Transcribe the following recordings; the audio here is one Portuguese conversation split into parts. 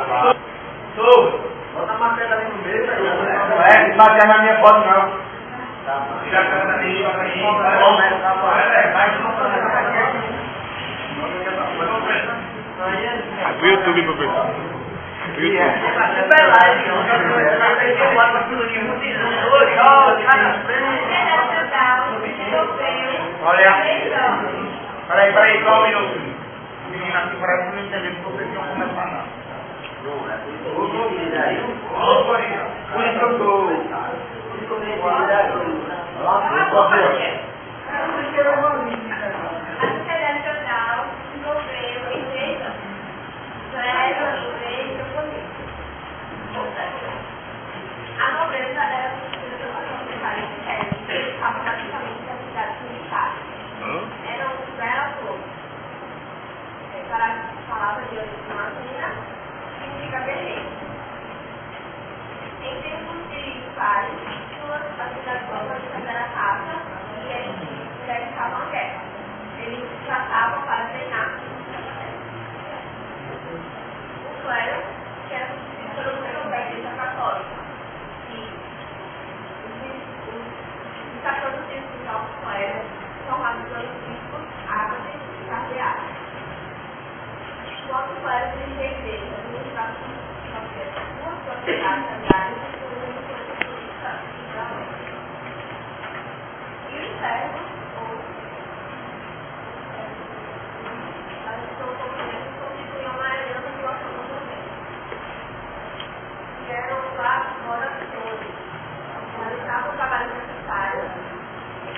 Bota a matéria ali no meio, não é, bater na minha foto não. Já canta aí, O YouTube, professor. O YouTube. Olha, peraí, só um minuto. Menina, aqui parece que não entendeu que vocês não começar nada. A nobreza era estavam praticamente nas cidades militares. Eram belos, para a palavra de origem latina, significa guerreiro. Em tempos de pares, suas atividades era caça e eles realizavam a guerra. Eles passavam para treinar. O clero, que era substituído da Igreja Católica. Os 14 tipos de novos clérigos formados pelos bispos, ábades e cardeais. O alto clero dirigia a igreja, duas propriedades aliadas e uma influência política e violenta. E os servos, constituíam uma aliança de oração do governo. E eram lá oradores. Realizavam o trabalho necessário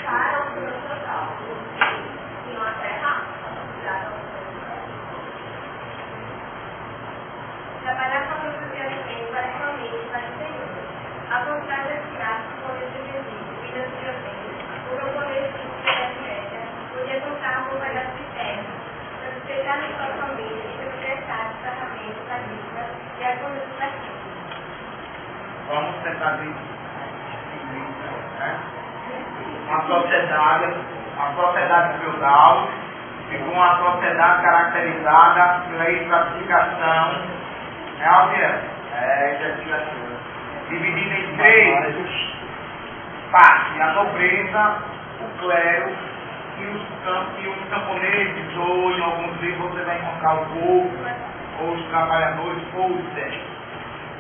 para o seu total. Tinham a terra, trabalhar com a de alimento para a família e para o Senhor. A vontade de tirar o poder de Jesus, financeiramente, o meu poder de média, podia comprar um pedaço de terra, para despejar a sua família e prestar o tratamento da vida e a conduta daquilo. Vamos tentar ver. A sociedade feudal ficou uma sociedade caracterizada pela estratificação, dividida em três partes: a nobreza, o clero e os camponeses, ou em alguns livros você vai encontrar o povo, ou os trabalhadores, ou os servos.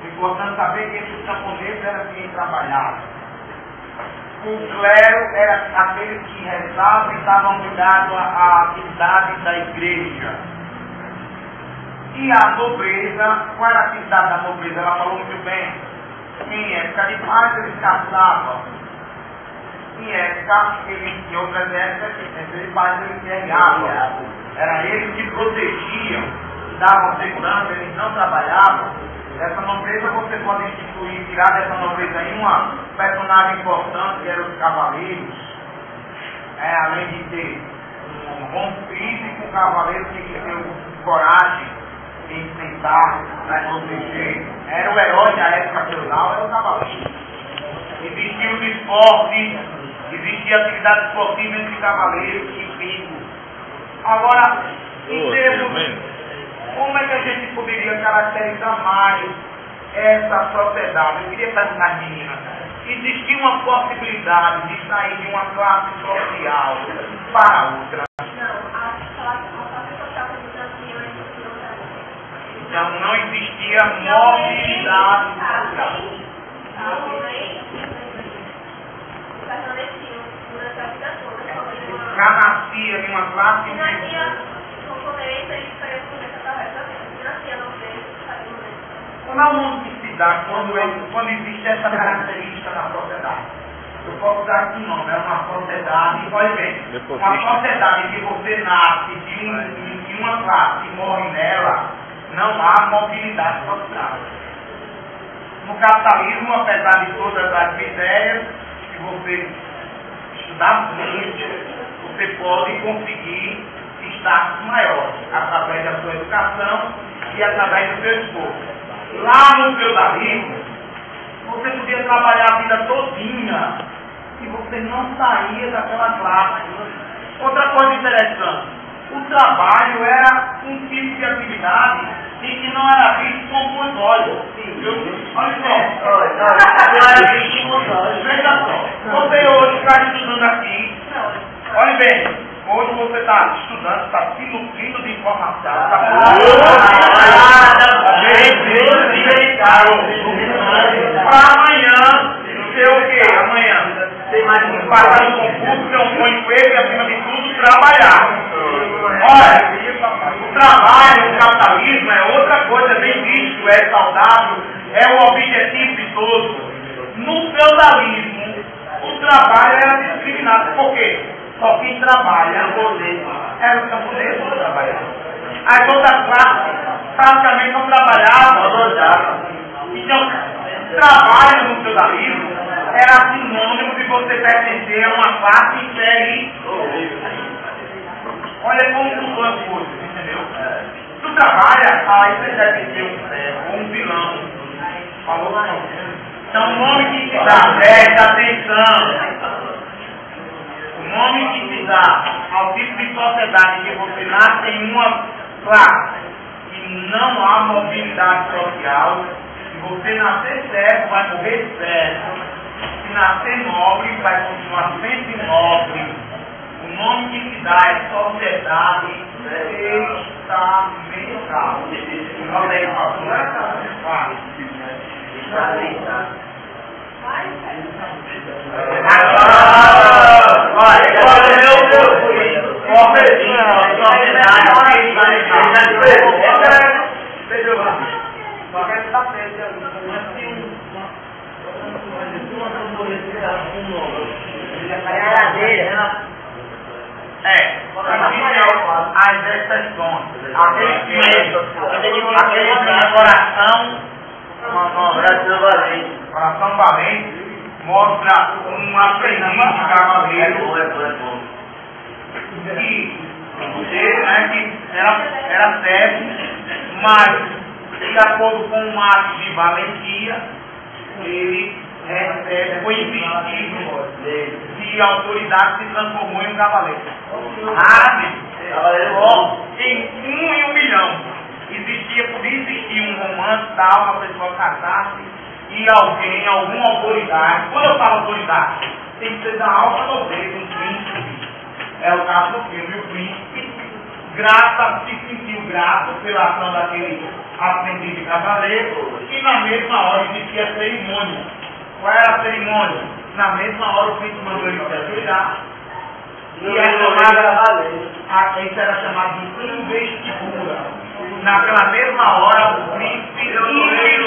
O importante saber que esses camponeses eram quem trabalhavam. O clero era aquele que rezava e estavam ligados à atividade da igreja. E a nobreza, qual era a atividade da nobreza? Ela falou muito bem. Em época de paz eles caçavam. Em época, em outras épocas, de paz eles guerreavam. Era eles que protegiam, davam segurança, eles não trabalhavam. Essa nobreza você pode instituir, tirar dessa nobreza aí uma personagem importante, que eram os cavaleiros. Além de ter um bom físico, o cavaleiro tinha que ter coragem de enfrentar, de proteger. Era o herói da época feudal, era o cavaleiro. Existia os esportes, existia atividade esportiva entre cavaleiros e filhos. Agora, em termos... Como é que a gente poderia caracterizar mais essa sociedade? Eu queria perguntar às meninas. Existia uma possibilidade de sair de uma classe social para outra? Não, a classe social não. Então não existia mobilidade social. Permaneciam durante a vida toda. Já nascia em uma classe... Como é o nome que se dá quando existe essa característica na sociedade? Eu posso dar aqui um nome, é uma sociedade, olha bem, uma sociedade que você nasce de uma classe e morre nela, não há mobilidade social. No capitalismo, apesar de todas as ideias, se você estudar muito, você pode conseguir status maiores, através da sua educação e através do seu esforço. Lá no feudalismo, você podia trabalhar a vida todinha e você não saía daquela classe. Outra coisa interessante, o trabalho era um tipo de atividade em que não era visto como uma pode. Olha só. Veja só. Você hoje está estudando aqui. Olha bem. Hoje você está estudando, está se nutrindo de informação. Para amanhã, ser o quê? Amanhã. Passar no concurso, ter um bom emprego e, acima de tudo, trabalhar. Olha, o trabalho, o capitalismo é outra coisa bem visto, é saudável, é o objetivo de todos. No feudalismo, o trabalho era discriminado. Por quê? Só quem trabalha era o camponês que trabalhava. As outras classes praticamente não trabalhavam. Então, trabalho no feudalismo era sinônimo de você pertencer a uma classe inferior. Olha como mudou as coisas, entendeu? Tu trabalha, aí você deve ser um vilão. Falou não. Então o nome que se dá, presta atenção. O nome que se dá ao tipo de sociedade que você nasce em uma classe e não há mobilidade social, se você nascer certo, vai morrer certo. Se nascer nobre, vai continuar sempre nobre. O nome que se dá é sociedade estamental. Olha aí, não é fácil. As exceções, aquele que tem coração valente, mostra um aprendiz de cavaleiro que era sério, mas de acordo com um ato de valentia, ele foi investido de autoridade, se transformou em um cavaleiro. Em 1 em 1 milhão. Podia existir um romance tal, uma pessoa casasse e alguém, alguma autoridade, quando eu falo autoridade, tem que ser da alta nobreza, um príncipe. É o caso do filme, o príncipe se sentiu grato pela ação daquele aprendiz de cavaleiro e na mesma hora existia a cerimônia. Qual era a cerimônia? Na mesma hora o príncipe mandou ele se ajoelhar. E isso era chamado de investidura. Naquela mesma hora o príncipe investiu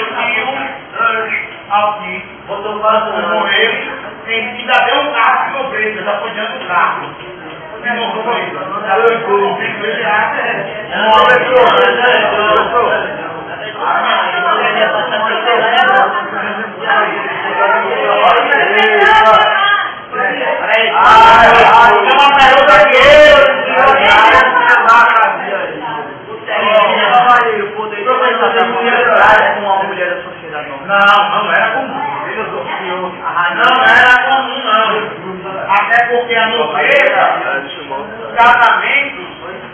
ao que morreu, ainda deu um carro de nobreza, já foi dando um carro de nobreza. Não era comum. Não era comum, não. Até porque a nobreza, os casamentos,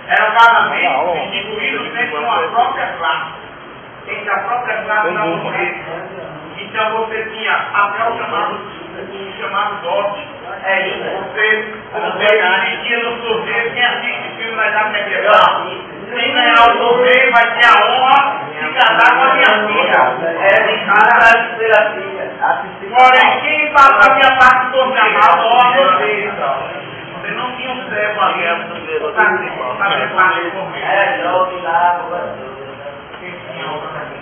eram casamentos instituídos dentro de uma própria classe. Entre a própria classe da nobreza. Então você tinha até o chamado dote. Você existia no sorteio, quem assiste filme da Idade Medieval. Quem ganhar o sorteio vai ter a honra de casar com a minha filha. Porém, quem fazia parte do sorteio, a nobreza. Você não tinha um servo ali, para fazer parte do sorteio. Quem tinha outra aqui?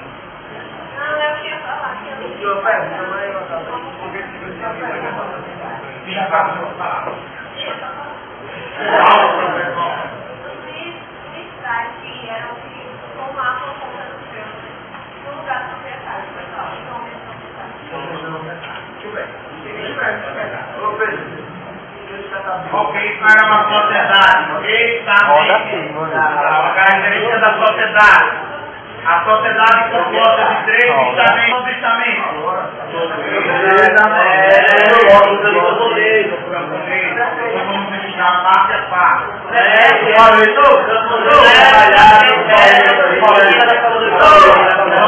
Não, eu tinha falado que eu não tinha. Tinha passado a palavra. Que eram que tomavam conta do filme no lugar do secretário, pessoal, então mesmo Ok, isso não era uma sociedade, ok? Está bem. A característica da sociedade. A sociedade composta de 3 estamentos. Vamos estudar parte a parte.